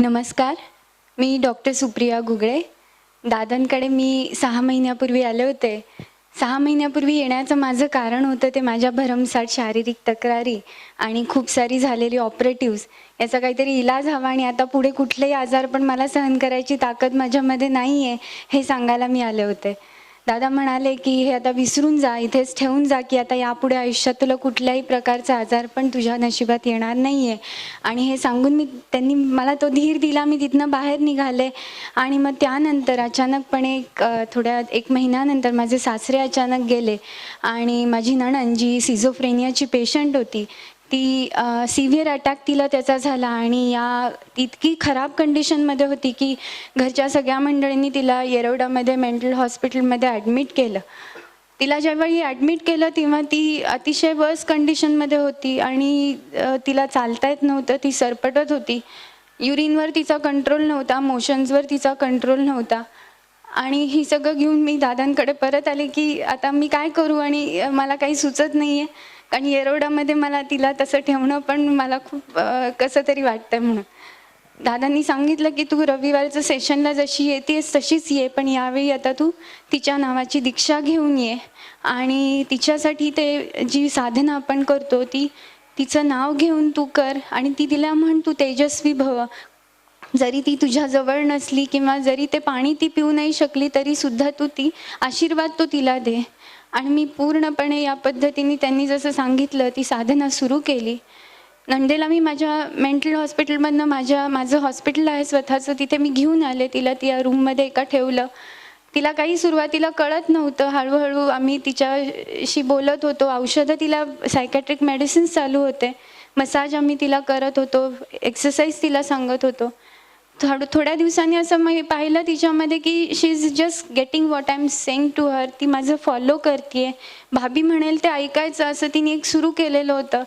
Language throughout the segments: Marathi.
नमस्कार, मी डॉक्टर सुप्रिया गुगळे. दादांकडे मी 6 महिन्यापूर्वी आले होते. 6 महिन्यापूर्वी येण्याचं माझं कारण होतं ते माझ्या भरमसाठ शारीरिक तक्रारी आणि खूप सारी झालेली ऑपरेटिव्हज याचा काहीतरी इलाज हवा आणि आता पुढे कुठलेही आजार पण मला सहन करायची ताकद माझ्यामध्ये नाही आहे, हे सांगायला मी आले होते. दादा म्हणाले की हे आता विसरून जा, इथेच ठेवून जा की आता यापुढे आयुष्यात तुला कुठल्याही प्रकारचा आजार पण तुझ्या नशिबात येणार नाही आहे. आणि हे सांगून त्यांनी मला तो धीर दिला. मी तिथनं बाहेर निघाले आणि मग त्यानंतर अचानकपणे थोड्या 1 महिन्यानंतर माझे सासरे अचानक गेले आणि माझी नणंद जी सिझोफ्रेनियाची पेशंट होती ती सिव्हिअर अटॅक तिला त्याचा झाला आणि इतकी खराब कंडिशनमध्ये होती की घरच्या सगळ्या मंडळींनी तिला येरवड्यामध्ये मेंटल हॉस्पिटलमध्ये ॲडमिट केलं. तिला ज्यावेळी ॲडमिट केलं तेव्हा ती अतिशय वर्स कंडिशनमध्ये होती आणि तिला चालता येत नव्हतं, ती सरपटत होती. युरिनवर तिचा कंट्रोल नव्हता, मोशन्सवर तिचा कंट्रोल नव्हता. आणि ही सगळं घेऊन मी दादांकडे परत आले की आता मी काय करू आणि मला काही सुचत नाही आहे. कारण येरवड्यामध्ये मला तिला तसं ठेवणं पण मला खूप कसं तरी वाटतं म्हणून. दादांनी सांगितलं की तू रविवारचं सेशनला जशी येतेस तशीच ये, पण यावेळी आता तू तिच्या नावाची दीक्षा घेऊन ये आणि तिच्यासाठी ते जी साधना आपण करतो तिचं नाव घेऊन तू कर आणि तिला म्हण तू तेजस्वी भव. जरी ती तुझ्या जवळ नसली किंवा जरी ते पाणी ती पिऊ नाही शकली तरी सुद्धा तू आशीर्वाद तो तिला दे. आणि मी पूर्णपणे या पद्धतीने त्यांनी जसं सांगितलं ती साधना सुरू केली. नंदेला मी माझ्या मेंटल हॉस्पिटलमधनं माझं हॉस्पिटल आहे स्वतःचं, तिथे मी घेऊन आले. तिला त्या रूममध्ये एका ठेवलं. तिला काही सुरुवातीला कळत नव्हतं. हळूहळू आम्ही तिच्याशी बोलत होतो. औषधं तिला सायकॅट्रिक मेडिसिन्स चालू होते. मसाज आम्ही तिला करत होतो. एक्सरसाइज तिला सांगत होतो. थोड्या दिवसांनी असं मी पाहिलं तिच्यामध्ये की she is just getting what I am saying to her. ती माझं फॉलो करते आहे. भाभी म्हणेल ते ऐकायचं असं तिने एक सुरू केलेलं होतं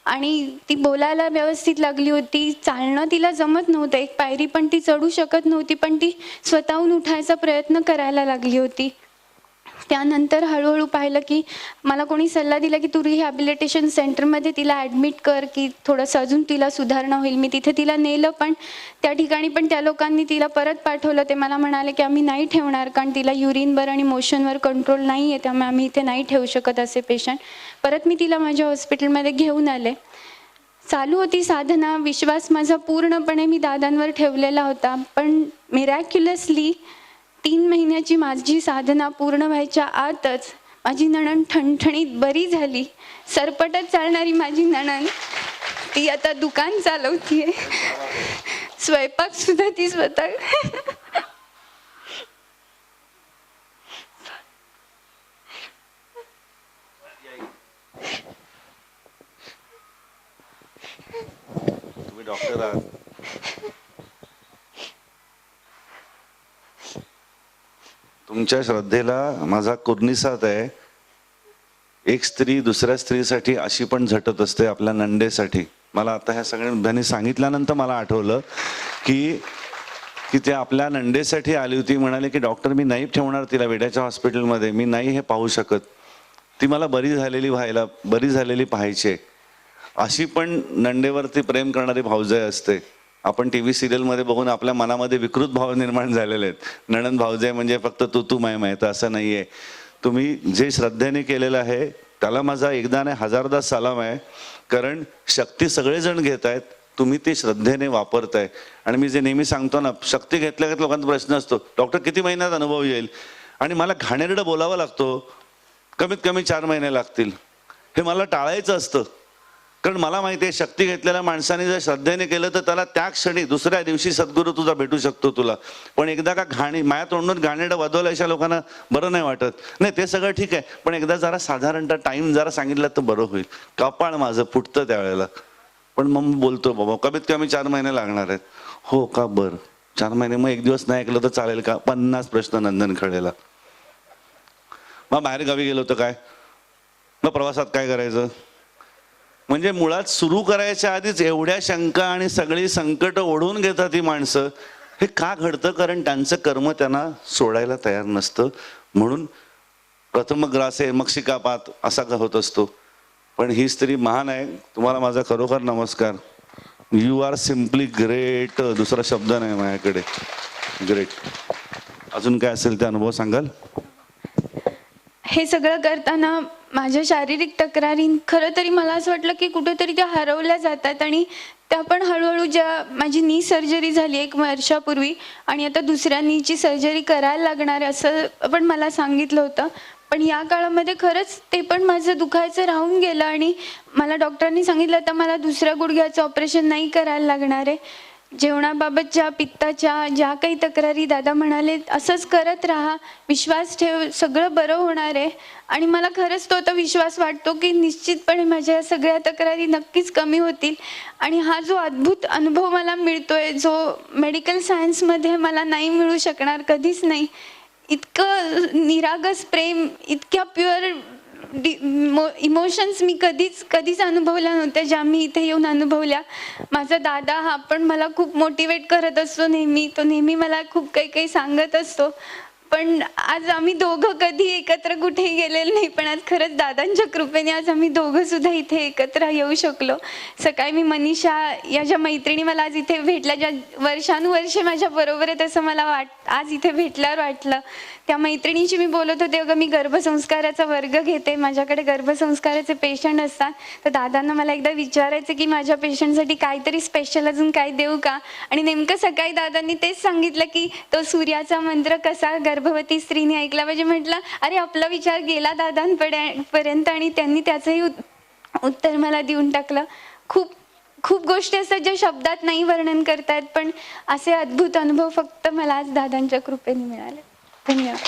आणि ती बोलायला व्यवस्थित लागली होती. चालणं तिला जमत नव्हतं, एक पायरी पण ती चढू शकत नव्हती, पण ती स्वतःहून उठायचा प्रयत्न करायला लागली होती. त्यानंतर हळूहळू पाहिलं की मला कोणी सल्ला दिला की तू रिहॅबिलिटेशन सेंटरमध्ये तिला ॲडमिट कर की थोडंसं अजून तिला सुधारणा होईल. मी तिथे तिला नेलं, पण त्या ठिकाणी पण त्या लोकांनी तिला परत पाठवलं. ते मला म्हणाले की आम्ही नाही ठेवणार कारण तिला युरिनवर आणि मोशनवर कंट्रोल नाही आहे, त्यामुळे आम्ही इथे नाही ठेवू शकत असे पेशंट. परत मी तिला माझ्या हॉस्पिटलमध्ये घेऊन आले. चालू होती साधना. विश्वास माझा पूर्णपणे मी दादांवर ठेवलेला होता, पण मिरॅक्युलसली 3 महिन्याची माझी साधना पूर्ण व्हायच्या आतच माझी नणंद ठणठणीत बरी झाली. सरपटत चालणारी माझी नणंद ती आता दुकान चालवतीये. स्वयंपाक सुद्धा ती स्वतः तुम्ही डॉक्टर आहात. तुमच्या श्रद्धेला माझा कुर्निसाद आहे. एक स्त्री दुसऱ्या स्त्रीसाठी अशी पण झटत असते आपल्या नंदेसाठी. मला आता ह्या सगळ्यांनी सांगितल्यानंतर मला आठवलं की ते आपल्या नंदेसाठी आली होती. म्हणाले की डॉक्टर मी नाही ठेवणार तिला वेड्याच्या हॉस्पिटलमध्ये, मी नाही हे पाहू शकत, ती मला बरी झालेली पाहायची. अशी पण नंदेवरती प्रेम करणारी भावजाई असते. आपण टी व्ही सिरियलमध्ये बघून आपल्या मनामध्ये विकृत भाव निर्माण झालेले आहेत. नणंद भावजाई म्हणजे फक्त तू माय तर असं नाही आहे. तुम्ही जे श्रद्धेने केलेलं आहे त्याला माझा एकदा नाही हजारदा सलाम आहे. कारण शक्ती सगळेजण घेत आहेत, तुम्ही ती श्रद्धेने वापरताय. आणि मी जे नेहमी सांगतो ना, शक्ती घेतल्या लोकांचा प्रश्न असतो डॉक्टर किती महिन्यात अनुभव येईल, आणि मला घाणेरडं बोलावं लागतो कमीत कमी 4 महिने लागतील. हे मला टाळायचं असतं, कारण मला माहिती आहे शक्ती घेतलेल्या माणसाने जर श्रद्धेने केलं तर त्याला त्या क्षणी दुसऱ्या दिवशी सद्गुरू तुझा भेटू शकतो तुला. पण एकदा का माया तोंडून घाणेरडं वधवलं अशा लोकांना बरं नाही वाटत. नाही ते सगळं ठीक आहे, पण एकदा जरा साधारणतः टाइम जरा सांगितलं तर बरं होईल. कपाळ माझं फुटतं त्यावेळेला, पण मग बोलतो बाबा कमीत कमी 4 महिने लागणार आहेत. हो का, बरं 4 महिने, मग 1 दिवस नाही ऐकलं तर चालेल का? 50 प्रश्न नंदनखडेला. मग बाहेर गावी गेलो तर काय, मग प्रवासात काय करायचं? म्हणजे मुळात सुरू करायच्या आधीच एवढ्या शंका आणि सगळी संकट ओढून घेतात ही माणसं. हे का घडतं? कारण त्यांचं कर्म त्यांना सोडायला तयार नसतं. म्हणून प्रथम ग्रासे मग शिकापात असा होत असतो. पण ही स्त्री महान आहे. तुम्हाला माझा खरोखर नमस्कार. यू आर सिम्पली ग्रेट, दुसरा शब्द नाही माझ्याकडे. ग्रेट. अजून काय असेल ते अनुभव सांगाल? हे सगळं करताना माझ्या शारीरिक तक्रारी खरं तरी मला असं वाटलं की कुठेतरी त्या हरवल्या जातात आणि त्या पण हळूहळू ज्या माझी नी सर्जरी झाली 1 वर्षापूर्वी आणि आता दुसऱ्या नीची सर्जरी करायला लागणार आहे असं पण मला सांगितलं होतं. पण या काळामध्ये खरंच ते पण माझं दुखायचं राहून गेलं आणि मला डॉक्टरांनी सांगितलं आता मला दुसऱ्या गुडघ्याचं ऑपरेशन नाही करायला लागणार आहे. जेवणाबाबतच्या पित्ताच्या ज्या काही तक्रारी दादा म्हणाले असंच करत राहा, विश्वास ठेव, सगळं बरं होणार आहे. आणि मला खरंच तो आता विश्वास वाटतो की निश्चितपणे माझ्या सगळ्या तक्रारी नक्कीच कमी होतील. आणि हा जो अद्भुत अनुभव मला मिळतोय जो मेडिकल सायन्समध्ये मला नाही मिळू शकणार, कधीच नाही. इतकं निरागस प्रेम, इतक्या प्युअर इमोशन्स मी कधीच अनुभवल्या नव्हत्या ज्या मी इथे येऊन अनुभवल्या. माझा दादा हा पण मला खूप मोटिवेट करत असतो नेहमी. तो नेहमी मला खूप काही सांगत असतो. पण आज आम्ही दोघं कधी एकत्र कुठेही गेलेलो नाही, पण आज खरंच दादांच्या कृपेने आज आम्ही दोघं सुद्धा इथे एकत्र येऊ शकलो. सकाळी मी मनीषा या ज्या मैत्रिणी मला आज इथे भेटल्या, ज्या वर्षानुवर्षे माझ्या बरोबर आहे तसं मला आज इथे भेटल्यावर वाटलं. त्या मैत्रिणीशी मी बोलत होते, अगं मी गर्भसंस्काराचा वर्ग घेते, माझ्याकडे गर्भसंस्काराचे पेशंट असतात, तर दादांना मला एकदा विचारायचं की माझ्या पेशंटसाठी काहीतरी स्पेशल अजून काय देऊ का. आणि नेमकं सकाळी दादांनी तेच सांगितलं की तो सूर्याचा मंत्र कसा गर्भवती स्त्रीने ऐकला पाहिजे. म्हटलं अरे आपला विचार गेला दादांपर्यंत आणि त्यांनी त्याचंही उत्तर मला देऊन टाकलं. खूप गोष्टी असतात ज्या शब्दात नाही वर्णन करता येत, पण असे अद्भुत अनुभव फक्त मला आज दादांच्या कृपेने मिळाले. धन्यवाद.